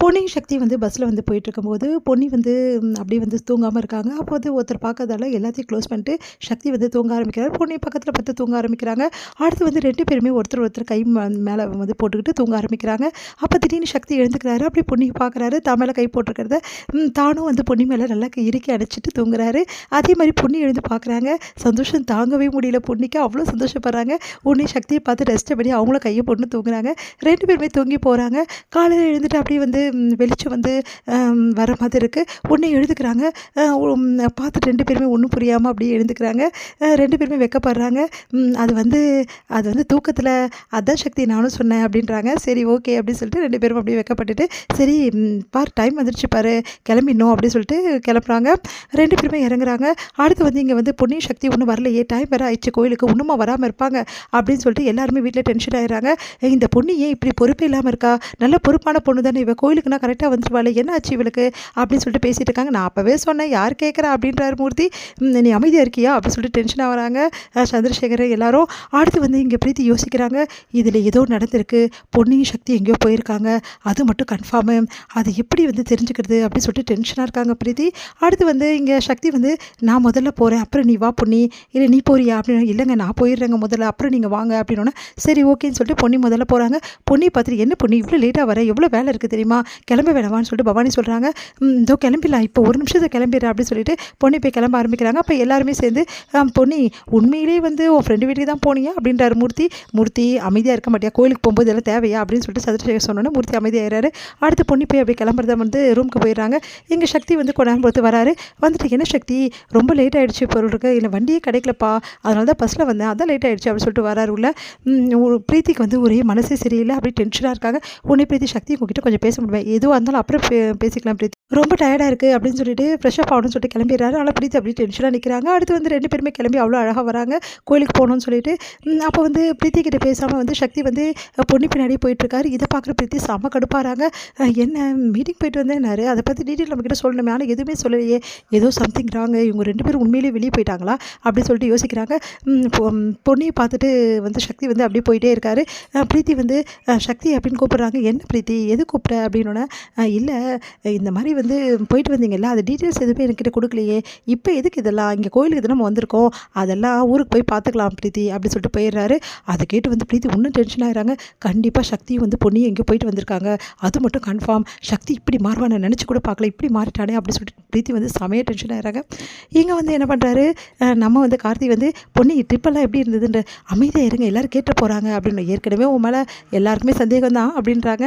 பொன்னியும் சக்தி வந்து பஸ்ஸில் வந்து போயிட்டுருக்கும்போது பொன்னி வந்து அப்படியே வந்து தூங்காமல் இருக்காங்க. அப்போ வந்து ஒருத்தர் பார்க்கறதால எல்லாத்தையும் க்ளோஸ் பண்ணிட்டு சக்தி வந்து தூங்க ஆரம்பிக்கிறார். பொன்னி பக்கத்தில் பார்த்து தூங்க ஆரம்பிக்கிறாங்க. அடுத்து வந்து 2 பேருமே ஒருத்தர் ஒருத்தர் கை மேலே வந்து போட்டுக்கிட்டு தூங்க ஆரம்பிக்கிறாங்க. அப்போ திடீர்னு சக்தி எழுந்துக்கிறாரு. அப்படியே பொன்னியை பார்க்குறாரு. தான் மேலே கை போட்டிருக்கிறத தானும் வந்து பொன்னி மேலே நல்லா இறுக்கி அணைச்சிட்டு தூங்குறாரு. அதே மாதிரி பொன்னி எழுந்து பார்க்குறாங்க. சந்தோஷம் தாங்கவே முடியல பொன்னிக்கு. அவ்வளோ சந்தோஷப்படுறாங்க. உடனே சக்தியை பார்த்து ரெஸ்ட் பண்ணி அவங்களும் கையை போட்டு தூங்குறாங்க. 2 பேருமே தூங்கி போகிறாங்க. காலையில் எழுந்துட்டு அப்படியே வந்து வெளிச்சம் வந்து வர மாதிரி இருக்குது. உடனே எழுந்துக்கிறாங்க. பார்த்துட்டு 2 பேருமே ஒன்றும் புரியாமல் அப்படியே எழுந்துக்கிறாங்க. 2 பேருமே வெக்கப்படுறாங்க. அது வந்து தூக்கத்தில் அதான் சக்தி நானும் சொன்னேன் அப்படின்றாங்க. சரி ஓகே அப்படின்னு சொல்லிட்டு 2 பேரும் அப்படியே வெக்கப்பட்டுட்டு சரி பார் டைம் வந்துடுச்சு பாரு கிளம்பிடணும் அப்படின்னு சொல்லிட்டு கிளம்புறாங்க. 2 பேருமே இறங்குறாங்க. அடுத்து வந்து இங்கே வந்து பொன்னியும் சக்தி ஒன்றும் வரலையே டைம் வேறு ஆயிடுச்சு கோயிலுக்கு இன்னுமா வராமல் இருப்பாங்க அப்படின்னு சொல்லிட்டு எல்லாருமே வீட்டில் டென்ஷன் ஆயிடுறாங்க. இந்த பொண்ணு ஏன் இப்படி பொறுப்பே இல்லாமல் இருக்கா? நல்ல பொறுப்பான பொண்ணு தானே இவ கோயிலுக்குனா கரெக்டாக வந்துருவாள் என்ன ஆச்சு இவளுக்கு அப்படின்னு சொல்லிட்டு பேசிகிட்டு இருக்காங்க. நான் அப்போவே சொன்னேன் யார் கேட்குறா அப்படின்றாரு மூர்த்தி. நீ அமைதியாக இருக்கியா அப்படின்னு சொல்லிட்டு டென்ஷன் ஆகிறாங்க சந்திரசேகர் எல்லாரும். அடுத்து வந்து இங்கே பிரீத்தி யோசிக்கிறாங்க. இதில் ஏதோ நடந்திருக்கு. பொன்னியும் சக்தி எங்கேயோ போயிருக்காங்க. அது மட்டும் கன்ஃபார்மு. அது எப்படி வந்து தெரிஞ்சுக்கிறது அப்படின்னு சொல்லிட்டு டென்ஷனாக இருக்காங்க பிரீத்தி. அடுத்து வந்து இங்கே சக்தி வந்து நான் முதல்ல போகிறேன் அப்புறம் நீ வா பொன்னி. இல்லை நீ போறியா அப்படின்னு. இல்லைங்க நான் போயிடுறேங்க முதல்ல அப்புறம் நீங்கள் வாங்க அப்படின்னோன்னா சரி ஓகேன்னு சொல்லிட்டு பொன்னி முதல்ல போகிறாங்க. பொன்னி பார்த்துட்டு என்ன பொன்னி இவ்வளோ லேட்டாக வர எவ்வளோ வேலை இருக்குது தெரியுமா கிளம்ப வேணாமான்னு சொல்லிட்டு பவானி சொல்கிறாங்க. இதோ கிளம்பிடலாம் இப்போ ஒரு நிமிஷத்தை கிளம்பிடுறேன் அப்படின்னு சொல்லிட்டு பொன்னி போய் கிளம்ப ஆரம்பிக்கிறாங்க. அப்போ எல்லாருமே சேர்ந்து பொன்னி உண்மையிலே வந்து உன் ஃப்ரெண்டு வீட்டுக்கு தான் போனியா அப்படின்றாரு மூர்த்தி. மூர்த்தி அமைதியாக இருக்க மாட்டியா கோயிலுக்கு போகும்போது எல்லாம் தேவையா அப்படின்னு சொல்லிட்டு சந்திரசேகர் சொன்னோன்னே மூர்த்தி அமைதியாகிறாரு. அடுத்து பொன்னி போய் அப்படியே கிளம்புறத வந்து ரூமுக்கு போயிடுறாங்க. எங்கள் சக்தி வந்து கொஞ்ச நேரம் பொறுத்து வராரு. வந்துட்டு என்ன சக்தி ரொம்ப லேட் ஆகிடுச்சு பொருளுக்கு இல்லை வண்டியே கிடைக்கலப்பா அதனால தான் பஸ்ஸில் வந்தேன் அதான் லேட் ஆகிடுச்சு அப்படின்னு சொல்லிட்டு வராரு உள்ள. பிரீத்திக்கு வந்து ஒரே மனசே சரியில்லை அப்படி டென்ஷனாக இருக்காங்க. உடனே பிரீத்தி சக்தி உங்ககிட்ட கொஞ்சம் பேச முடியும் எதுவாக இருந்தாலும் அப்புறம் பேசிக்கலாம் பிரீத்தி ரொம்ப டயர்டாக இருக்குது அப்படின்னு சொல்லிட்டு ஃப்ரெஷ்ஷப் ஆகணும்னு சொல்லிட்டு கிளம்பிடுறாரு. ஆனால் பிரீத்தி அப்படி டென்ஷனாக நிற்கிறாங்க. அடுத்து வந்து 2 பேருமே கிளம்பி அவ்வளோ அழகாக வராங்க கோயிலுக்கு போகணும்னு சொல்லிட்டு. அப்போ வந்து பிரீத்தி கிட்ட பேசாமல் வந்து சக்தி வந்து பொண்ணு பின்னாடி போயிட்டுருக்காரு. இதை பார்க்குற பிரீத்தி செம்ம கடுப்பாகிறாங்க. என்ன மீட்டிங் போயிட்டு வந்தேன்னாரு அதை பற்றி டீட்டெயில் நம்மக்கிட்ட சொல்லணுமே ஆனால் எதுவுமே சொல்லலையே ஏதோ சம்திங் ராங்க இவங்க 2 பேரும் உண்மையிலேயே வெளியே போயிட்டாங்களா அப்படின்னு சொல்லிட்டு யோசிக்கிறாங்க. பொண்ணையை பார்த்துட்டு வந்து சக்தி வந்து அப்படியே போயிட்டே இருக்காரு. பிரீத்தி வந்து சக்தி அப்படின்னு கூப்பிட்றாங்க. என்ன பிரீத்தி எது கூப்பிட்ட அப்படின்னோடனே இல்லை இந்த மாதிரி வந்து போயிட்டு வந்தீங்கல்ல அது டீட்டெயில்ஸ் எதுவுமே என்கிட்ட கொடுக்கலையே இப்போ எதுக்கு இதெல்லாம் இங்கே கோயிலுக்கு தான் நம்ம வந்திருக்கோம் அதெல்லாம் ஊருக்கு போய் பார்த்துக்கலாம் பிரீத்தி அப்படின்னு சொல்லிட்டு போயிடுறாரு. அதை கேட்டு வந்து பிரீத்தி இன்னும் டென்ஷன் ஆகிறாங்க. கண்டிப்பாக சக்தியும் வந்து பொண்ணையும் எங்கேயோ போயிட்டு வந்திருக்காங்க அது மட்டும் கன்ஃபார்ம். சக்தி இப்படி மாறுவான்னு நினச்சி கூட பார்க்கல இப்படி மாறிட்டானே அப்படின்னு சொல்லிட்டு பிரீத்தி வந்து செமையாக டென்ஷன் ஆகிறாங்க. இங்கே வந்து என்ன பண்ணுறாரு நம்ம வந்து கார்த்தி வந்து பொண்ணு ட்ரிப்பெல்லாம் எப்படி இருந்ததுன்ற அமைதியாக இருங்க எல்லோரும் கேட்ட போகிறாங்க அப்படின்னு. ஏற்கனவே உன் மேலே எல்லாருக்குமே சந்தேகம் தான் அப்படின்றாங்க.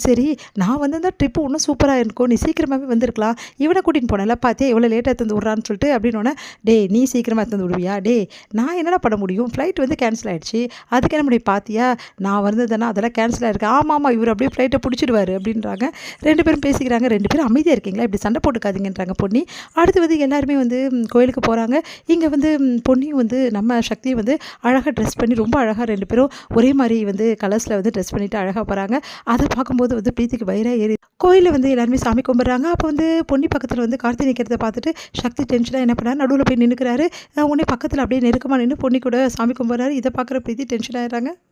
சரி நான் வந்து இந்த ட்ரிப்பு இன்னும் சூப்பராக இருக்கும் நீ சீக்கிரமாகவே வந்திருக்கலாம் இவனை கூட்டின்னு போனேன்ல பார்த்தியா எவ்வளோ லேட்டாக தந்து விட்றான்னு சொல்லிட்டு அப்படின்னோடனே டே நீ சீக்கிரமாக தந்து விடுவியா டே நான் என்னடா பண்ண முடியும் ஃப்ளைட் வந்து கேன்சல் ஆகிடுச்சு அதுக்கு என்ன முடியும் பார்த்தியா நான் வந்ததுன்னா அதெல்லாம் கேன்சல் ஆகிருக்கு ஆமாம் இவர் அப்படியே ஃப்ளைட்டை பிடிச்சிடுவார் அப்படின்றாங்க. 2 பேரும் பேசிக்கிறாங்க. 2 பேரும் அமைதியாக இருக்கீங்களா இப்படி சண்டை போட்டுக்காதீங்கன்றாங்க பொன்னி. அடுத்து வந்து எல்லாருமே வந்து கோயிலுக்கு போகிறாங்க. இங்கே வந்து பொன்னியும் வந்து நம்ம சக்தியும் வந்து அழகாக ட்ரெஸ் பண்ணி ரொம்ப அழகாக 2 பேரும் ஒரே மாதிரி வந்து கலர்ஸில் வந்து ட்ரெஸ் பண்ணிவிட்டு அழகாக போகிறாங்க. அதை பார்க்கும்போது வந்து பிரீத்திக்கு வயிறாக ஏறி கோயிலில் வந்து எல்லாருமே சாமி கும்பிட்றாங்க. அப்போ வந்து பொன்னி பக்கத்தில் வந்து கார்த்தி நிற்கிறத பார்த்துட்டு சக்தி டென்ஷனாக என்ன பண்ணார் நடுவில் போய் நின்றுக்கிறாரு. உடனே பக்கத்தில் அப்படியே நெருக்கமாக நின்று பொன்னி கூட சாமி கும்பிட்றாரு. இதை பார்க்குற பிரீத்தி டென்ஷன் ஆகிறாங்க.